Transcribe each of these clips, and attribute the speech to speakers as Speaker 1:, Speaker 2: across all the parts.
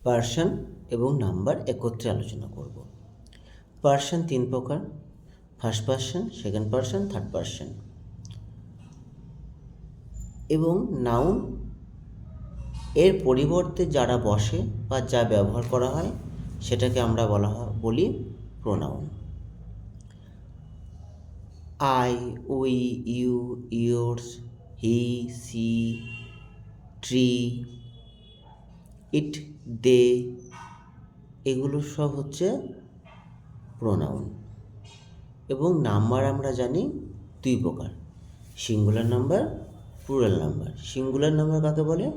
Speaker 1: Person এবং number একত্রে আলোচনা করব। পার্সন 3 প্রকার: first person, second person, third person. এবং নাউন এর পরিবর্তে যারা বসে বা যা ব্যবহার করা হয় সেটাকে আমরা বলি pronoun. I, we, you, yours, he, she, tree, it, they, এগুলো সব হচ্ছে প্রোনাউন। এবং নাম্বার আমরা জানি 2 প্রকার: singular number, plural number. Singular number কাকে বলে?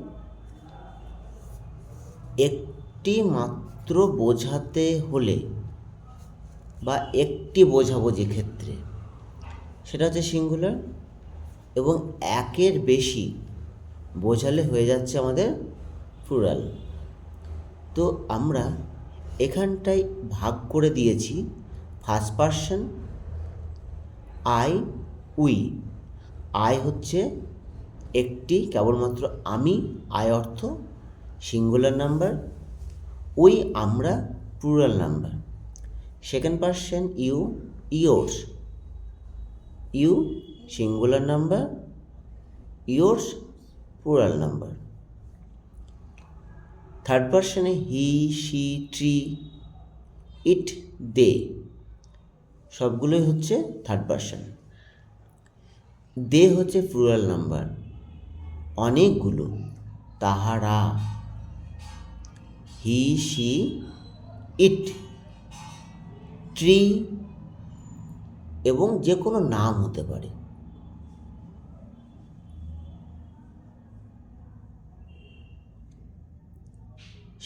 Speaker 1: একটি মাত্র বোঝাতে হলে বা একটি বোঝাবুঝি ক্ষেত্রে সেটা হচ্ছে সিঙ্গুলার, এবং একের বেশি বোঝালে হয়ে যাচ্ছে আমাদের প্লুরাল। তো আমরা এখানটায় ভাগ করে দিয়েছি first person, I, we. I হচ্ছে একটি, কেবলমাত্র আমি, আই অর্থ সিঙ্গুলার নাম্বার, উই আমরা, plural number. Second person you, yours, you singular number, yours plural number. Third পার্সনে he, she, tree, it, they, সবগুলোই হচ্ছে থার্ড পার্সন। দে হচ্ছে প্লুরাল নাম্বার, অনেকগুলো, তাহারা। হি, শি, ইট, ট্রি, এবং যে কোনো নাম হতে পারে।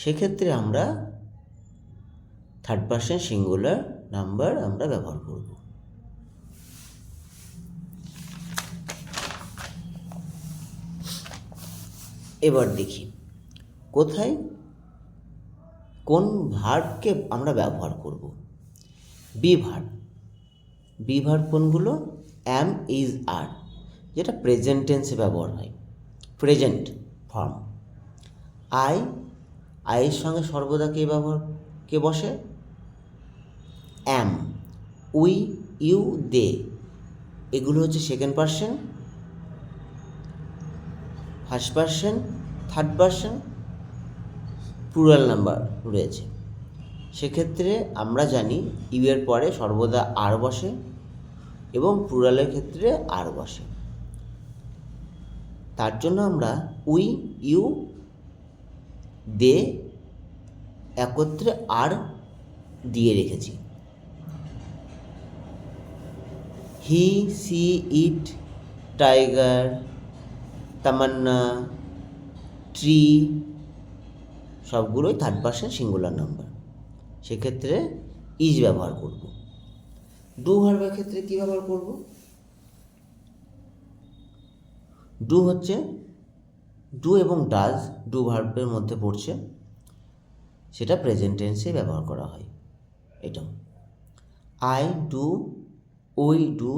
Speaker 1: সেক্ষেত্রে আমরা থার্ড পার্সন সিঙ্গুলার নাম্বার আমরা ব্যবহার করব। এবার দেখি কোথায় কোন ভার্বকে আমরা ব্যবহার করব। Be verb. বি ভার্ব কোনগুলো? অ্যাম, ইজ, আর, যেটা প্রেজেন্ট টেন্সে ব্যবহার হয়, প্রেজেন্ট ফর্ম। আই, আইয়ের সঙ্গে সর্বদা কে বসে? অ্যাম। উই, ইউ, দে, এগুলো হচ্ছে second person, first person, third person, plural number রয়েছে। সেক্ষেত্রে আমরা জানি ইউ এর পরে সর্বদা আর বসে এবং প্লুরালের ক্ষেত্রে আর বসে। তার জন্য আমরা উই, ইউ, দে একত্রে আর দিয়ে রেখেছি। হি, she, it, tiger, Tamannaah, tree, সবগুলোই থার্ড পার্সন সিঙ্গুলার নাম্বার। সেক্ষেত্রে ইজ ব্যবহার করব। ডু ভার্বের ক্ষেত্রে কী ব্যবহার করব? ডু হচ্ছে ডু এবং ডাজ, ডু ভার্বের মধ্যে পড়ছে, সেটা প্রেজেন্ট টেন্সে ব্যবহার করা হয়। এটা I do, we do,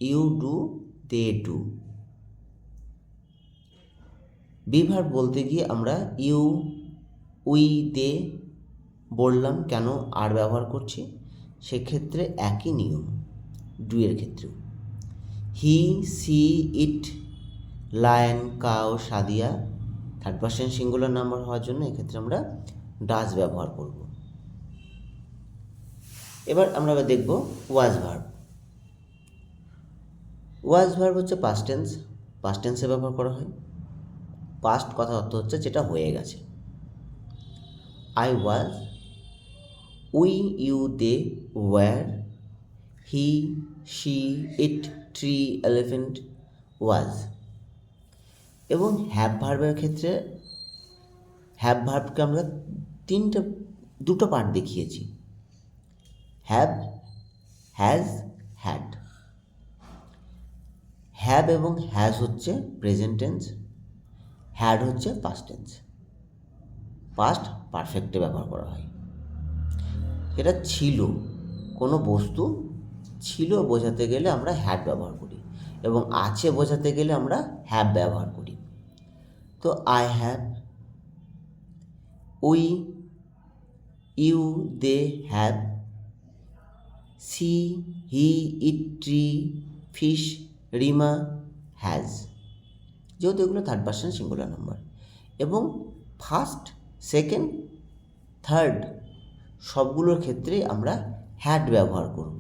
Speaker 1: you do, they do. Be verb বলতে গিয়ে আমরা ইউ, উই, দে বললাম, কেন আর ব্যবহার করছি? সেক্ষেত্রে একই নিয়ম ডু এর ক্ষেত্রেও। He, she, it, lion, cow, Sadia, third person singular number হওয়ার জন্য এক্ষেত্রে আমরা ডাজ ব্যবহার করব। এবার আমরা দেখব ওয়াজ ভার্ব। ওয়াজ ভার্ব হচ্ছে পাস্ট টেন্স, পাস্ট টেন্সে ব্যবহার করা হয়। পাস্ট কথা অর্থ হচ্ছে যেটা হয়ে গেছে। I was, we, you, they were, he, she, it, tree, elephant, was. এবং হ্যাভ ভার্বের ক্ষেত্রে হ্যাভ ভার্বকে আমরা দুটো পার্ট দেখিয়েছি: হ্যাভ, হ্যাজ, হ্যাড। হ্যাভ এবং হ্যাজ হচ্ছে প্রেজেন্ট টেন্স, হ্যাড হচ্ছে পাস্ট টেন্স। পাস্ট পারফেক্টে ব্যবহার করা হয়। এটা ছিল, কোনো বস্তু ছিল বোঝাতে গেলে আমরা হ্যাড ব্যবহার করি, এবং আছে বোঝাতে গেলে আমরা হ্যাভ ব্যবহার করি। তো I have, we you they have, she he it tree fish Rima has, যেহেতু এগুলো থার্ড পারসন সিঙ্গুলার নাম্বার। এবং ফার্স্ট, সেকেন্ড, থার্ড সবগুলোর ক্ষেত্রে আমরা হ্যাড ব্যবহার করব।